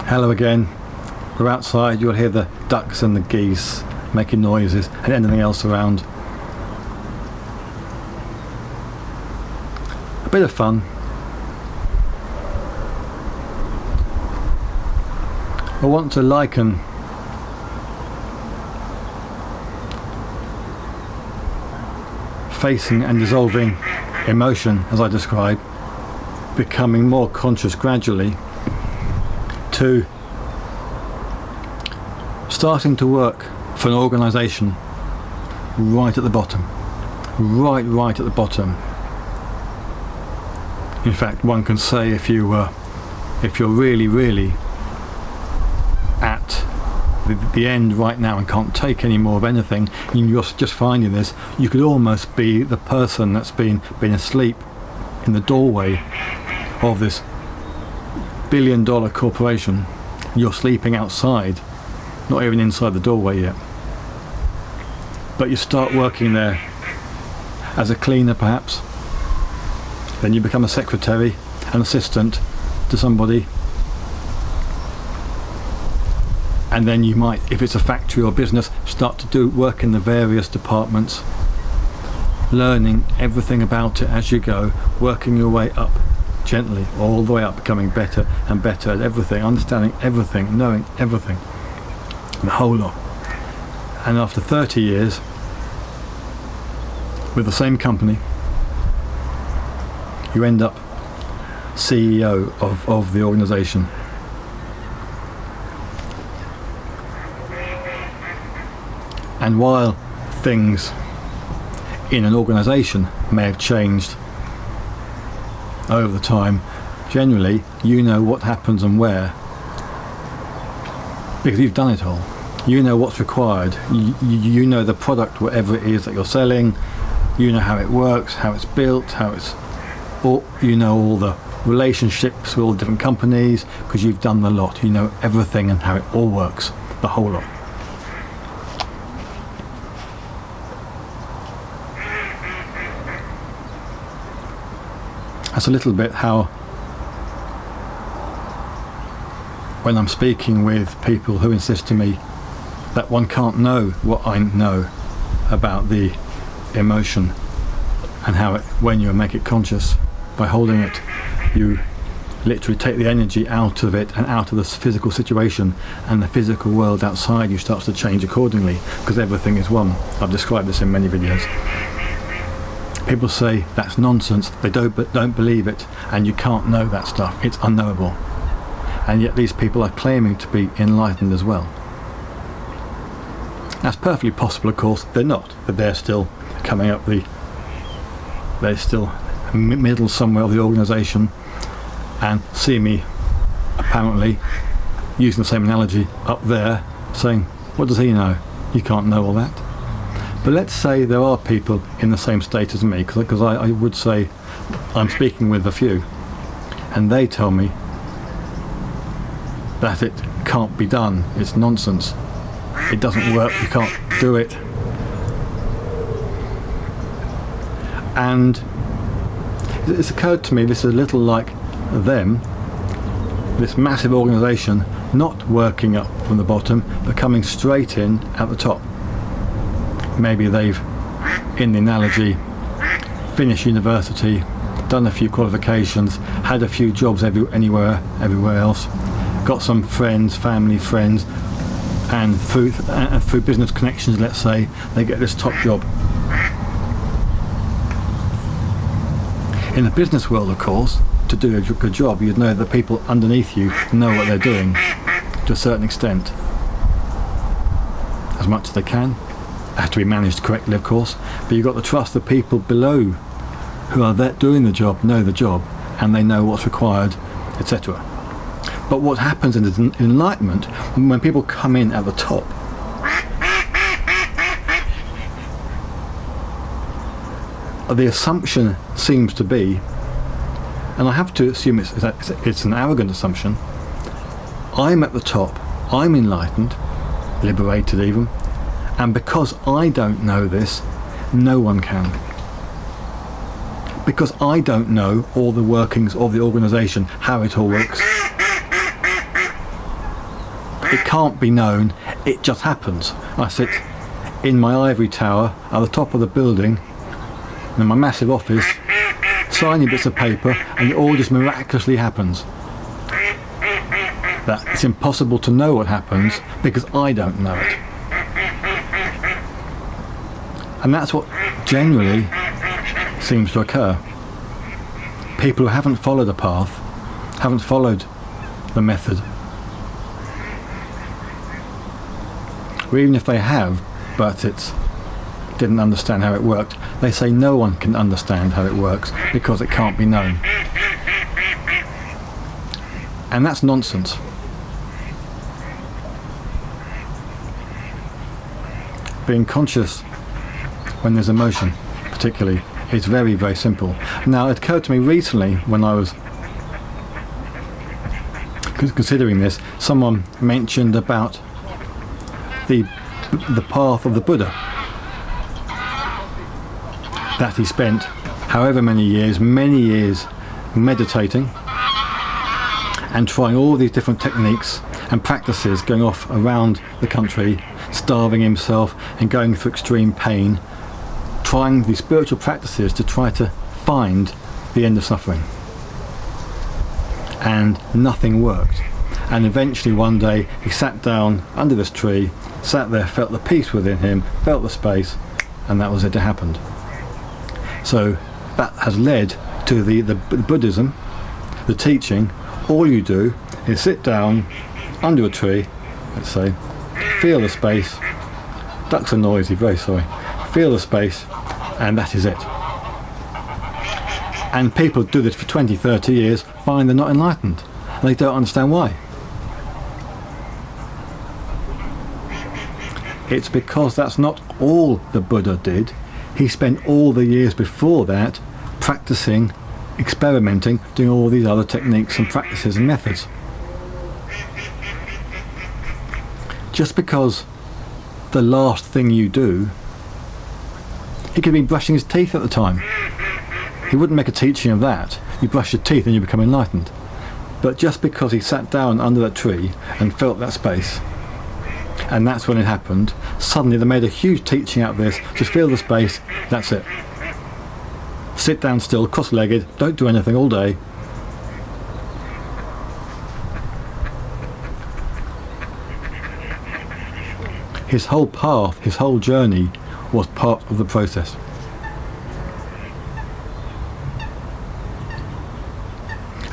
Hello again. We're outside, you'll hear the ducks and the geese making noises and anything else around. A bit of fun. I want to liken facing and dissolving emotion, as I described, becoming more conscious gradually, to starting to work for an organisation right at the bottom, right at the bottom. In fact, one can say if you're really at the end right now and can't take any more of anything, and you're just finding this, you could almost be the person that's been asleep in the doorway of this billion-dollar corporation. You're sleeping outside, not even inside the doorway yet. But you start working there as a cleaner perhaps, then you become a secretary, an assistant to somebody, and then you might, if it's a factory or business, start to do work in the various departments, learning everything about it as you go, working your way up gently, all the way up, becoming better and better at everything, understanding everything, knowing everything, the whole lot. And after 30 years with the same company, you end up CEO of the organisation. And while things in an organisation may have changed over the time, generally you know what happens and where, because you've done it all. You know what's required. You know the product, whatever it is that you're selling. You know how it works, how it's built, you know all the relationships with all the different companies, because you've done the lot. You know everything and how it all works, the whole lot. That's a little bit how, when I'm speaking with people who insist to me that one can't know what I know about the emotion and how it, when you make it conscious, by holding it, you literally take the energy out of it and out of the physical situation, and the physical world outside you starts to change accordingly, because everything is one. I've described this in many videos. People say that's nonsense, they don't believe it, and you can't know that stuff, it's unknowable. And yet these people are claiming to be enlightened as well. That's perfectly possible, of course. They're not, but they're still coming up they're still middle somewhere of the organisation, and see me apparently using the same analogy up there, saying, what does he know? He can't know all that. But let's say there are people in the same state as me, because I would say I'm speaking with a few, and they tell me that it can't be done, it's nonsense, it doesn't work, you can't do it. And it's occurred to me this is a little like them, this massive organisation not working up from the bottom but coming straight in at the top. Maybe they've, in the analogy, finished university, done a few qualifications, had a few jobs everywhere else, got some friends, family friends, and through business connections, let's say, they get this top job. In the business world, of course, to do a good job, you'd know that people underneath you know what they're doing to a certain extent, as much as they can. It has to be managed correctly, of course, but you've got to trust the people below who are there doing the job, know the job, and they know what's required, etc. But what happens in enlightenment, when people come in at the top, the assumption seems to be, and I have to assume it's an arrogant assumption, I'm at the top, I'm enlightened, liberated even, and because I don't know this, no one can. Because I don't know all the workings of the organisation, how it all works. It can't be known, it just happens. I sit in my ivory tower at the top of the building, in my massive office, signing bits of paper, and it all just miraculously happens. That it's impossible to know what happens because I don't know it. And that's what generally seems to occur. People who haven't followed a path, haven't followed the method, or even if they have, but didn't understand how it worked, they say no one can understand how it works because it can't be known. And that's nonsense. Being conscious when there's emotion, particularly, is very, very simple. Now, it occurred to me recently when I was considering this, someone mentioned about the path of the Buddha, that he spent however many years meditating and trying all these different techniques and practices, going off around the country, starving himself and going through extreme pain, trying these spiritual practices to try to find the end of suffering. And nothing worked. And eventually one day he sat down under this tree, sat there, felt the peace within him, felt the space, and that was it. It happened. So that has led to the Buddhism, the teaching. All you do is sit down under a tree, let's say, feel the space. Ducks are noisy, very sorry. Feel the space, and that is it. And people do this for 20, 30 years, find they're not enlightened. And they don't understand why. It's because that's not all the Buddha did. He spent all the years before that practicing, experimenting, doing all these other techniques and practices and methods. Just because the last thing you do, he could be brushing his teeth at the time. He wouldn't make a teaching of that. You brush your teeth and you become enlightened. But just because he sat down under that tree and felt that space, and that's when it happened, suddenly they made a huge teaching out of this. Just feel the space, that's it. Sit down still, cross-legged, don't do anything all day. His whole path, his whole journey was part of the process.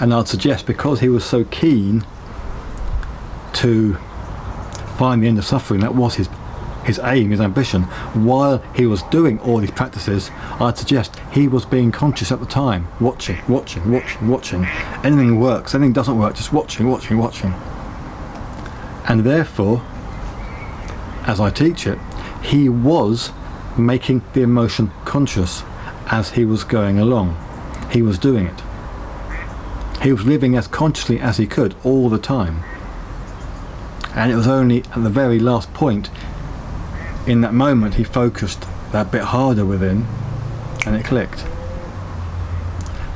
And I'd suggest, because he was so keen to find the end of suffering, that was his aim, his ambition, while he was doing all these practices, I'd suggest he was being conscious at the time, watching. Anything works, anything doesn't work, just watching. And therefore, as I teach it, he was making the emotion conscious as he was going along. He was doing it. He was living as consciously as he could all the time. And it was only at the very last point, in that moment, he focused that bit harder within, and it clicked.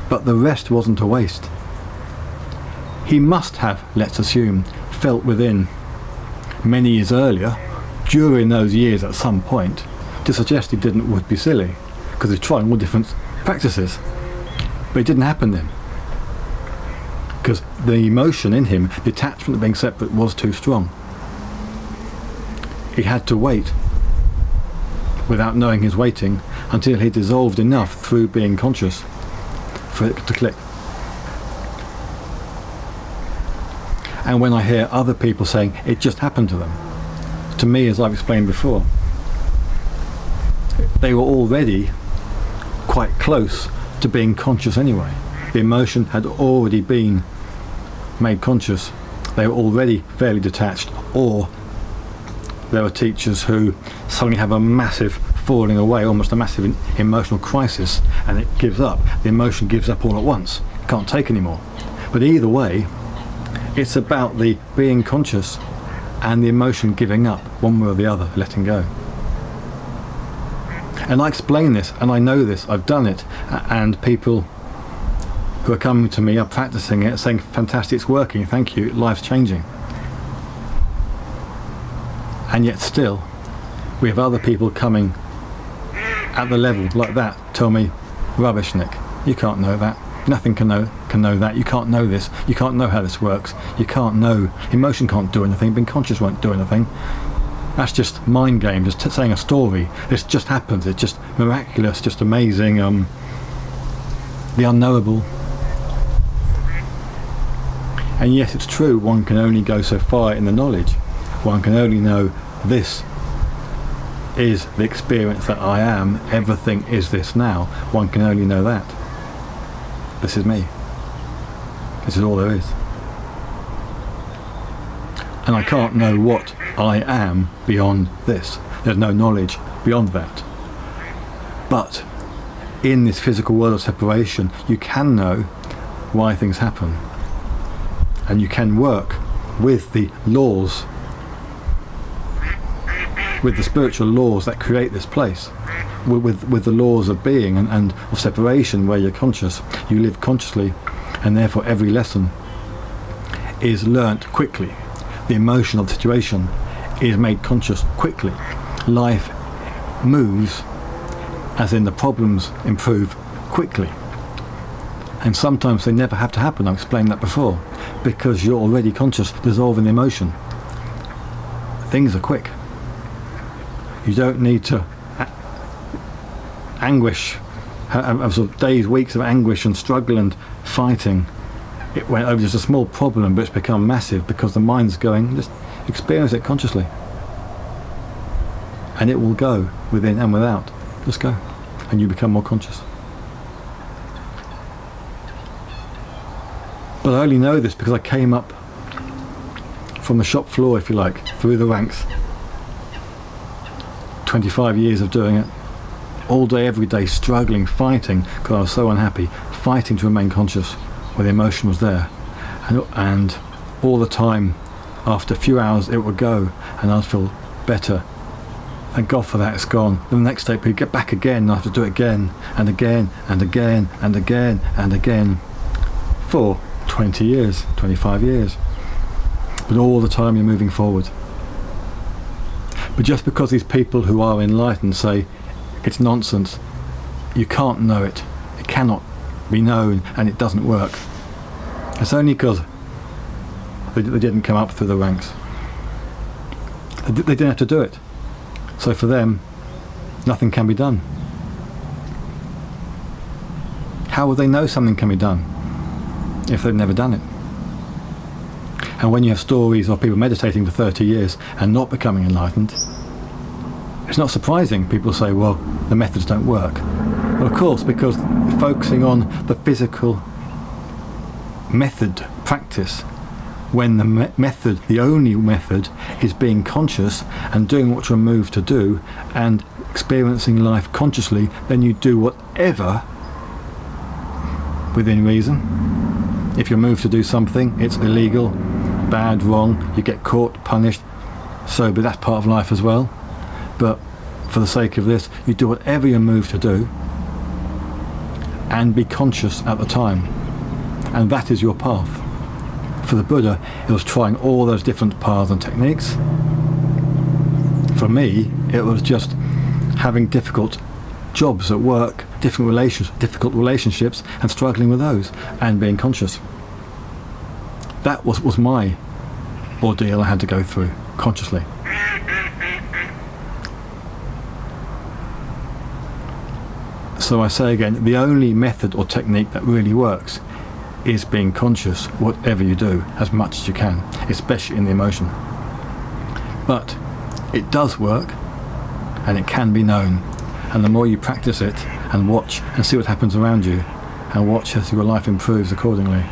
But the rest wasn't a waste. He must have, let's assume, felt within many years earlier, during those years at some point. To suggest he didn't would be silly, because he's trying all different practices. But it didn't happen then, because the emotion in him, the attachment of being separate, was too strong. He had to wait, without knowing he's waiting, until he dissolved enough through being conscious for it to click. And when I hear other people saying it just happened to them, to me, as I've explained before, they were already quite close to being conscious anyway. The emotion had already been made conscious. They were already fairly detached. Or there are teachers who suddenly have a massive falling away, almost a massive emotional crisis, and it gives up. The emotion gives up all at once. It can't take anymore. But either way, it's about the being conscious and the emotion giving up, one way or the other, letting go. And I explain this, and I know this, I've done it, and people who are coming to me are practicing it, saying, fantastic, it's working, thank you, life's changing. And yet still we have other people coming at the level like that tell me, rubbish, Nick, you can't know that. Nothing can know that. You can't know this. You can't know how this works. You can't know. Emotion can't do anything. Being conscious won't do anything. That's just mind game, just saying a story. This just happens. It's just miraculous, just amazing. The unknowable. And yes, it's true, one can only go so far in the knowledge. One can only know this is the experience that I am, everything is this now. One can only know that. This is me. This is all there is. And I can't know what I am beyond this. There's no knowledge beyond that. But in this physical world of separation, you can know why things happen. And you can work with the laws, with the spiritual laws that create this place, with the laws of being and of separation, where you're conscious, you live consciously, and therefore every lesson is learnt quickly. The emotion of the situation is made conscious quickly. Life moves, as in the problems improve quickly. And sometimes they never have to happen. I've explained that before, because you're already conscious, dissolving the emotion. Things are quick. You don't need to anguish, have sort of days, weeks of anguish and struggle and fighting. It went over just a small problem, but it's become massive because the mind's going, just experience it consciously. And it will go within and without. Just go. And you become more conscious. But I only know this because I came up from the shop floor, if you like, through the ranks. 25 years of doing it, all day, every day, struggling, fighting, because I was so unhappy, fighting to remain conscious where the emotion was there. And all the time, after a few hours, it would go, and I'd feel better. Thank God for that, it's gone. Then the next day, we'd get back again, and I have to do it again, and again, and again, and again, and again, for 20 years, 25 years. But all the time, you're moving forward. But just because these people who are enlightened say it's nonsense, you can't know it, it cannot be known, and it doesn't work, it's only because they didn't come up through the ranks. They didn't have to do it. So for them, nothing can be done. How would they know something can be done if they've never done it? And when you have stories of people meditating for 30 years and not becoming enlightened, it's not surprising people say, well, the methods don't work. Well, of course, because focusing on the physical method practice, when the method, the only method, is being conscious and doing what you're moved to do and experiencing life consciously, then you do whatever within reason. If you're moved to do something, it's illegal, bad, wrong, you get caught, punished, so but that's part of life as well. But for the sake of this, you do whatever you're moved to do and be conscious at the time, and that is your path. For the Buddha, it was trying all those different paths and techniques. For me, it was just having difficult jobs at work, difficult relationships, and struggling with those, and being conscious. That was my ordeal I had to go through, consciously. So I say again, the only method or technique that really works is being conscious, whatever you do, as much as you can, especially in the emotion. But it does work, and it can be known. And the more you practice it, and watch, and see what happens around you, and watch as your life improves accordingly,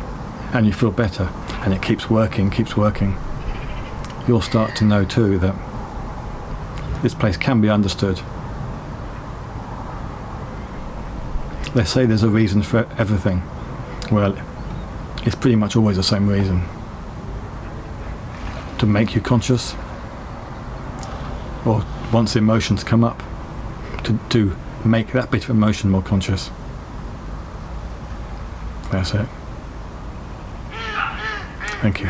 and you feel better, and it keeps working, you'll start to know too that this place can be understood. They say there's a reason for everything. Well, it's pretty much always the same reason. To make you conscious, or once the emotions come up, to make that bit of emotion more conscious. That's it. Thank you.